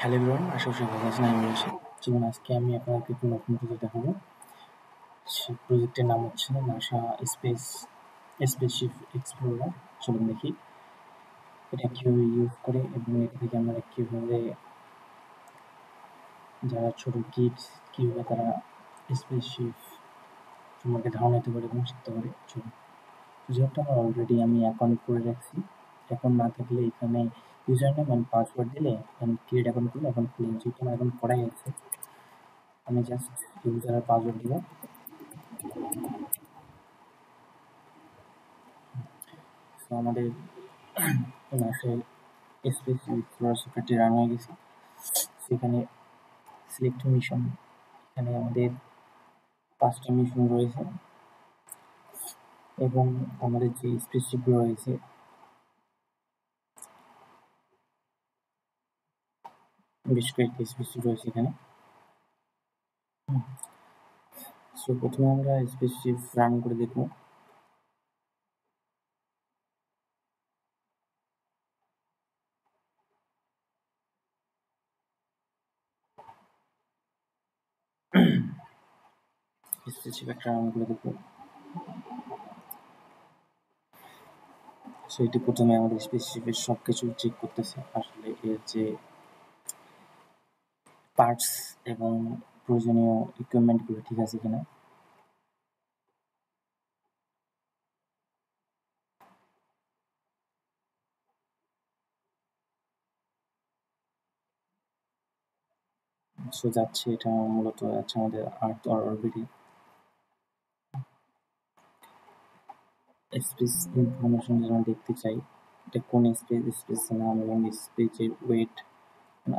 Hello everyone, আশা করি ভালো আছেন। আমি রয়েছি যেমন আজকে আমি আপনাদেরকে একটি নতুন প্রজেক্ট দেখাবো। সেই প্রজেক্টের নাম হচ্ছে নাসা স্পেসশিপ এক্সপ্লোরার। চলুন দেখি এটা কীভাবে ইউজ করে এবং এটা থেকে আমরা কীভাবে যারা ছোট কিডস কীভাবে তারা স্পেসশিপ সম্পর্কে ধারণা নিতে পারে এবং শিখতে পারে। চলুন, যেহেতু আমার অলরেডি আমি অ্যাকাউন্ট করে রাখছি, অ্যাকাউন্ট না থাকলে এখানে ইউজার নেম অ্যান্ড পাসওয়ার্ড দিলে ক্রিয়েট অ্যাকাউন্ট করলে অ্যাকাউন্ট খুলে যেহেতু আমার অ্যাকাউন্ট করাই আছে, আমি জাস্ট ইউজার আর পাসওয়ার্ড দিব। তো আমাদের মাসে স্পেস এক্সপ্লোরার সফটওয়্যারটি রান হয়ে গেছে। সেখানে সিলেক্ট মিশন, এখানে আমাদের 5টা মিশন রয়েছে এবং আমাদের যে স্পেসশিপগুলো রয়েছে বেশ কয়েকটি স্পেসশিপ রয়েছে এখানে। সো প্রথমে আমরা স্পেসশিপ রান করে দেখব। স্পেসশিপ একটা রান করে দেখব। সো এটি প্রথমে আমাদের স্পেসশিপের সব কিছু চেক করতেছে, আসলে এর যে পার্টস এবং প্রয়োজনীয় ইকুইপমেন্টগুলো ঠিক আছে কিনা। সো যাচ্ছে, এটা মূলত যাচ্ছে আমাদের আর্থ অরবিটে। স্পেস ইনফরমেশন যেন দেখতে চাই, এটা কোন স্পেসের নাম এবং স্পেসের ওয়েট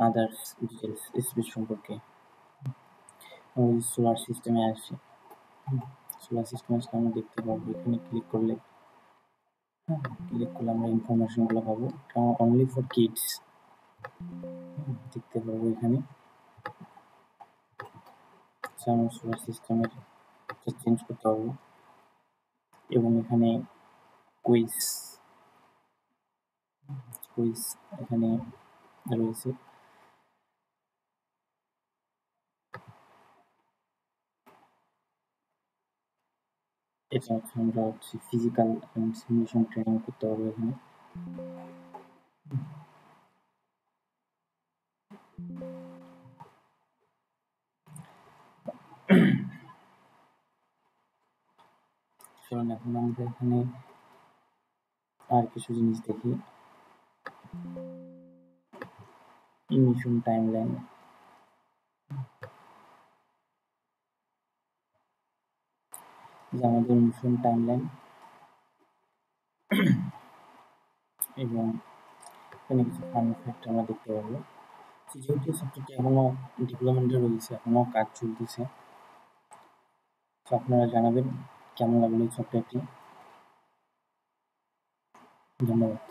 আদার্স ডিটেলস স্পেস সম্পর্কে। সোলার সিস্টেমে আসি, সোলার সিস্টেমে আসলে আমরা দেখতে পাবো এখানে ক্লিক করলে আমরা ইনফরমেশনগুলো পাবো। এটা অনলি ফর কিডস দেখতে পাবো এখানে। আমরা সোলার সিস্টেমের চেঞ্জ করতে পারবো এবং এখানে কুইজ এখানে রয়েছে। এটা হচ্ছে আমরা ফিজিক্যাল অ্যান্ড সিমুলেশন ট্রেনিং করতে পারবো এখানে। চলুন এখন আমরা এখানে আর কিছু জিনিস দেখি। মিশন টাইমলাইন, যে আমাদের মিশন টাইমলাইন এবং এখানে কিছু ফান ফ্যাক্ট আমরা দেখতে পাবো। যেহেতু সফটওয়্যারটি এখনো ডেভেলপমেন্টে রয়েছে, এখনো কাজ চলতেছে, তো আপনারা জানাবেন কেমন লাগলো এই সফটওয়্যারটি। ধন্যবাদ।